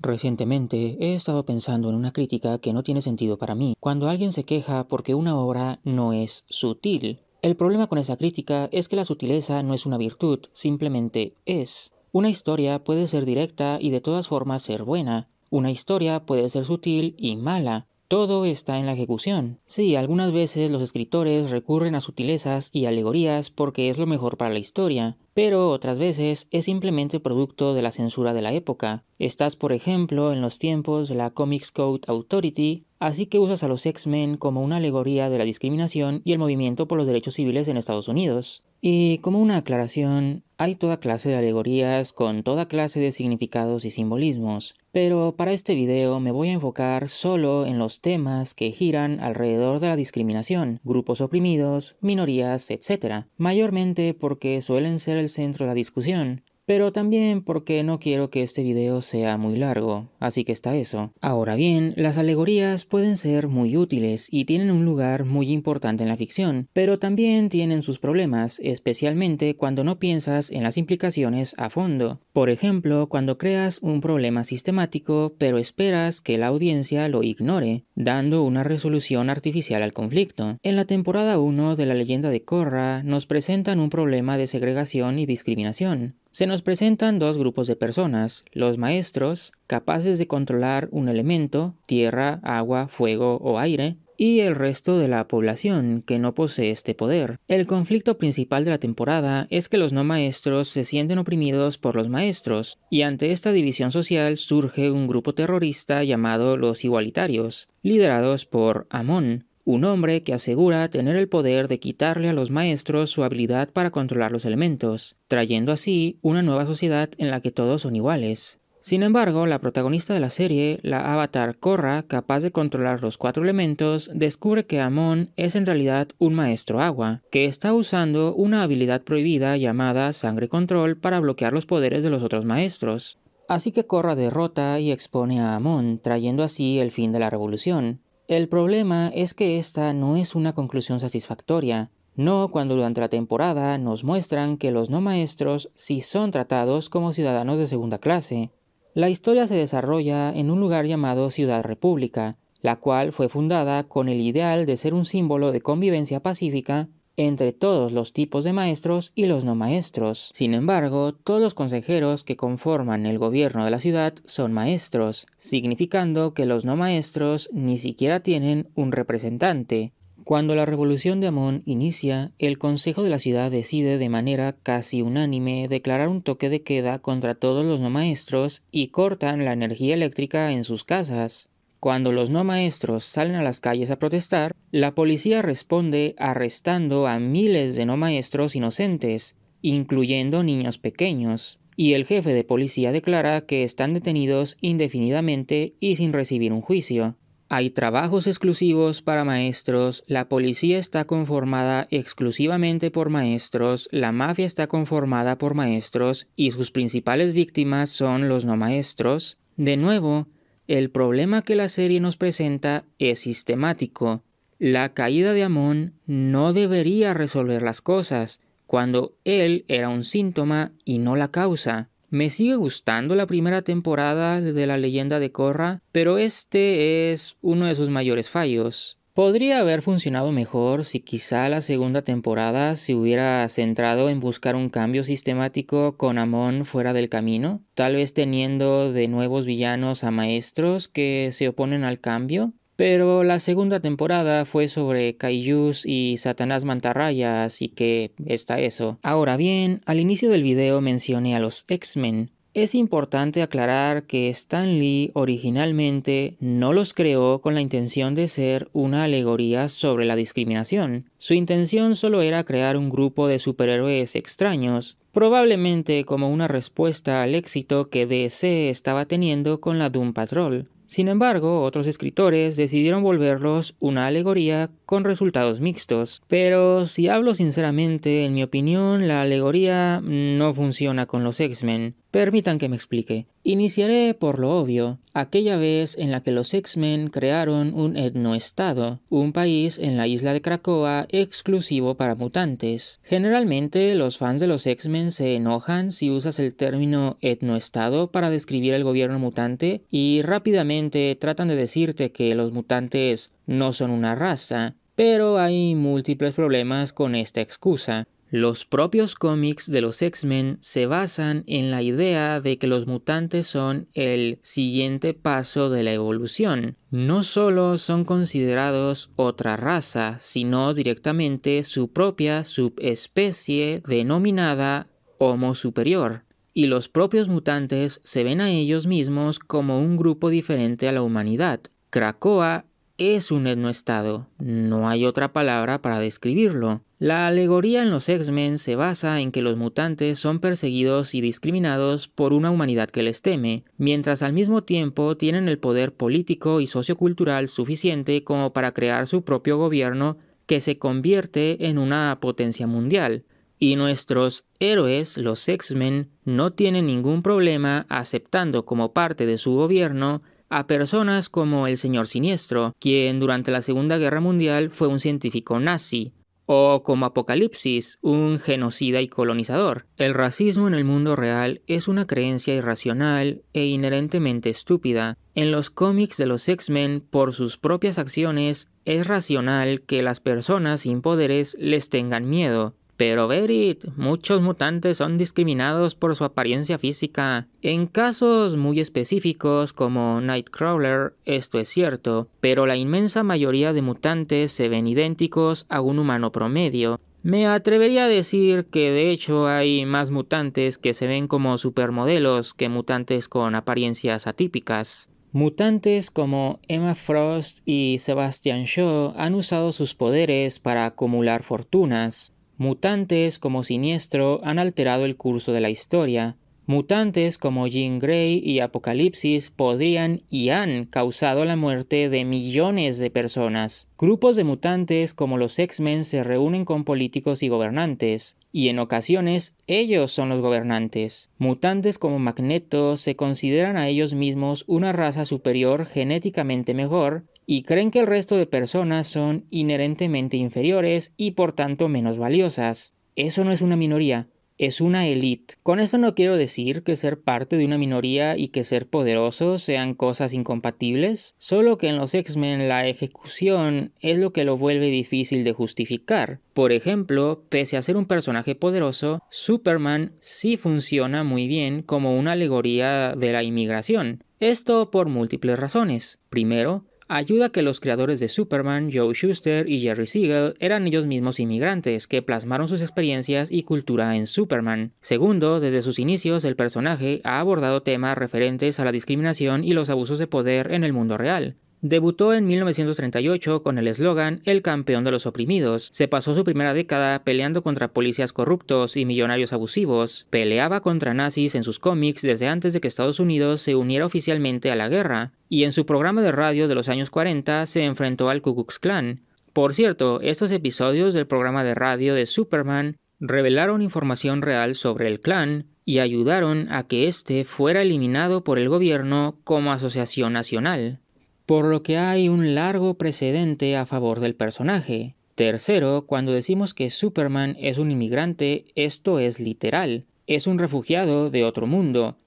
Recientemente he estado pensando en una crítica que no tiene sentido para mí, cuando alguien se queja porque una obra no es sutil. El problema con esa crítica es que la sutileza no es una virtud, simplemente es. Una historia puede ser directa y de todas formas ser buena. Una historia puede ser sutil y mala. Todo está en la ejecución. Sí, algunas veces los escritores recurren a sutilezas y alegorías porque es lo mejor para la historia, pero otras veces es simplemente producto de la censura de la época. Estás, por ejemplo, en los tiempos de la Comics Code Authority, así que usas a los X-Men como una alegoría de la discriminación y el movimiento por los derechos civiles en Estados Unidos. Y como una aclaración, hay toda clase de alegorías con toda clase de significados y simbolismos, pero para este video me voy a enfocar solo en los temas que giran alrededor de la discriminación, grupos oprimidos, minorías, etc. Mayormente porque suelen ser el centro de la discusión, pero también porque no quiero que este video sea muy largo, así que está eso. Ahora bien, las alegorías pueden ser muy útiles y tienen un lugar muy importante en la ficción, pero también tienen sus problemas, especialmente cuando no piensas en las implicaciones a fondo. Por ejemplo, cuando creas un problema sistemático, pero esperas que la audiencia lo ignore, dando una resolución artificial al conflicto. En la temporada 1 de La Leyenda de Korra nos presentan un problema de segregación y discriminación. Se nos presentan dos grupos de personas, los maestros, capaces de controlar un elemento, tierra, agua, fuego o aire, y el resto de la población, que no posee este poder. El conflicto principal de la temporada es que los no maestros se sienten oprimidos por los maestros, y ante esta división social surge un grupo terrorista llamado los Igualitarios, liderados por Amon, un hombre que asegura tener el poder de quitarle a los maestros su habilidad para controlar los elementos, trayendo así una nueva sociedad en la que todos son iguales. Sin embargo, la protagonista de la serie, la avatar Korra, capaz de controlar los 4 elementos, descubre que Amon es en realidad un maestro agua, que está usando una habilidad prohibida llamada Sangre Control para bloquear los poderes de los otros maestros. Así que Korra derrota y expone a Amon, trayendo así el fin de la revolución. El problema es que esta no es una conclusión satisfactoria, no cuando durante la temporada nos muestran que los no maestros sí son tratados como ciudadanos de segunda clase. La historia se desarrolla en un lugar llamado Ciudad República, la cual fue fundada con el ideal de ser un símbolo de convivencia pacífica entre todos los tipos de maestros y los no maestros. Sin embargo, todos los consejeros que conforman el gobierno de la ciudad son maestros, significando que los no maestros ni siquiera tienen un representante. Cuando la revolución de Amon inicia, el consejo de la ciudad decide de manera casi unánime declarar un toque de queda contra todos los no maestros y cortan la energía eléctrica en sus casas. Cuando los no maestros salen a las calles a protestar, la policía responde arrestando a miles de no maestros inocentes, incluyendo niños pequeños, y el jefe de policía declara que están detenidos indefinidamente y sin recibir un juicio. Hay trabajos exclusivos para maestros, la policía está conformada exclusivamente por maestros, la mafia está conformada por maestros y sus principales víctimas son los no maestros. De nuevo, el problema que la serie nos presenta es sistemático. La caída de Amon no debería resolver las cosas, cuando él era un síntoma y no la causa. Me sigue gustando la primera temporada de La Leyenda de Korra, pero este es uno de sus mayores fallos. Podría haber funcionado mejor si quizá la segunda temporada se hubiera centrado en buscar un cambio sistemático con Amon fuera del camino, tal vez teniendo de nuevos villanos a maestros que se oponen al cambio. Pero la segunda temporada fue sobre Kaijus y Satanás Mantarraya, así que está eso. Ahora bien, al inicio del video mencioné a los X-Men. Es importante aclarar que Stan Lee originalmente no los creó con la intención de ser una alegoría sobre la discriminación. Su intención solo era crear un grupo de superhéroes extraños, probablemente como una respuesta al éxito que DC estaba teniendo con la Doom Patrol. Sin embargo, otros escritores decidieron volverlos una alegoría con resultados mixtos. Pero si hablo sinceramente, en mi opinión, la alegoría no funciona con los X-Men. Permitan que me explique. Iniciaré por lo obvio, aquella vez en la que los X-Men crearon un etnoestado, un país en la isla de Krakoa exclusivo para mutantes. Generalmente los fans de los X-Men se enojan si usas el término etnoestado para describir el gobierno mutante y rápidamente tratan de decirte que los mutantes no son una raza, pero hay múltiples problemas con esta excusa. Los propios cómics de los X-Men se basan en la idea de que los mutantes son el siguiente paso de la evolución. No solo son considerados otra raza, sino directamente su propia subespecie denominada Homo superior. Y los propios mutantes se ven a ellos mismos como un grupo diferente a la humanidad. Krakoa es un etnoestado, no hay otra palabra para describirlo. La alegoría en los X-Men se basa en que los mutantes son perseguidos y discriminados por una humanidad que les teme, mientras al mismo tiempo tienen el poder político y sociocultural suficiente como para crear su propio gobierno que se convierte en una potencia mundial. Y nuestros héroes, los X-Men, no tienen ningún problema aceptando como parte de su gobierno a personas como el Señor Siniestro, quien durante la Segunda Guerra Mundial fue un científico nazi, o como Apocalipsis, un genocida y colonizador. El racismo en el mundo real es una creencia irracional e inherentemente estúpida. En los cómics de los X-Men, por sus propias acciones, es racional que las personas sin poderes les tengan miedo. Pero Berit, muchos mutantes son discriminados por su apariencia física. En casos muy específicos como Nightcrawler, esto es cierto, pero la inmensa mayoría de mutantes se ven idénticos a un humano promedio. Me atrevería a decir que de hecho hay más mutantes que se ven como supermodelos que mutantes con apariencias atípicas. Mutantes como Emma Frost y Sebastian Shaw han usado sus poderes para acumular fortunas. Mutantes como Siniestro han alterado el curso de la historia. Mutantes como Jean Grey y Apocalipsis podrían y han causado la muerte de millones de personas. Grupos de mutantes como los X-Men se reúnen con políticos y gobernantes, y en ocasiones ellos son los gobernantes. Mutantes como Magneto se consideran a ellos mismos una raza superior genéticamente mejor, y creen que el resto de personas son inherentemente inferiores y por tanto menos valiosas. Eso no es una minoría, es una élite. Con esto no quiero decir que ser parte de una minoría y que ser poderoso sean cosas incompatibles, solo que en los X-Men la ejecución es lo que lo vuelve difícil de justificar. Por ejemplo, pese a ser un personaje poderoso, Superman sí funciona muy bien como una alegoría de la inmigración. Esto por múltiples razones. Primero, ayuda a que los creadores de Superman, Joe Shuster y Jerry Siegel, eran ellos mismos inmigrantes que plasmaron sus experiencias y cultura en Superman. Segundo, desde sus inicios el personaje ha abordado temas referentes a la discriminación y los abusos de poder en el mundo real. Debutó en 1938 con el eslogan "El campeón de los oprimidos". Se pasó su primera década peleando contra policías corruptos y millonarios abusivos. Peleaba contra nazis en sus cómics desde antes de que Estados Unidos se uniera oficialmente a la guerra. Y en su programa de radio de los años 40 se enfrentó al Ku Klux Klan. Por cierto, estos episodios del programa de radio de Superman revelaron información real sobre el Klan y ayudaron a que éste fuera eliminado por el gobierno como asociación nacional, por lo que hay un largo precedente a favor del personaje. Tercero, cuando decimos que Superman es un inmigrante, esto es literal. Es un refugiado de otro mundo.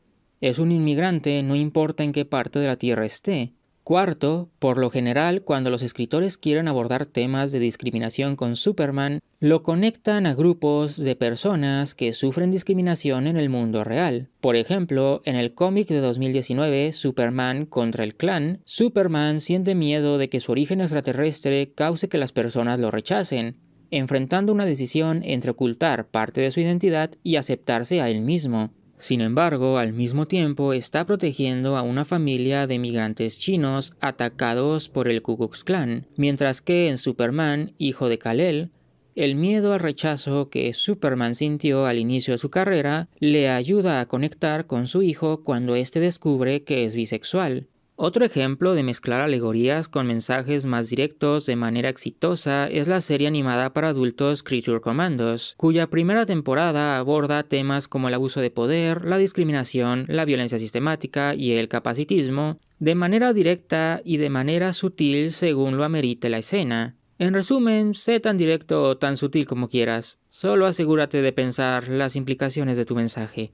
Es un inmigrante no importa en qué parte de la Tierra esté. Cuarto, por lo general, cuando los escritores quieren abordar temas de discriminación con Superman, lo conectan a grupos de personas que sufren discriminación en el mundo real. Por ejemplo, en el cómic de 2019, Superman contra el Klan, Superman siente miedo de que su origen extraterrestre cause que las personas lo rechacen, enfrentando una decisión entre ocultar parte de su identidad y aceptarse a él mismo. Sin embargo, al mismo tiempo está protegiendo a una familia de migrantes chinos atacados por el Ku Klux Klan, mientras que en Superman, hijo de Kal-El, el miedo al rechazo que Superman sintió al inicio de su carrera le ayuda a conectar con su hijo cuando éste descubre que es bisexual. Otro ejemplo de mezclar alegorías con mensajes más directos de manera exitosa es la serie animada para adultos Creature Commandos, cuya primera temporada aborda temas como el abuso de poder, la discriminación, la violencia sistemática y el capacitismo, de manera directa y de manera sutil según lo amerite la escena. En resumen, sé tan directo o tan sutil como quieras, solo asegúrate de pensar las implicaciones de tu mensaje.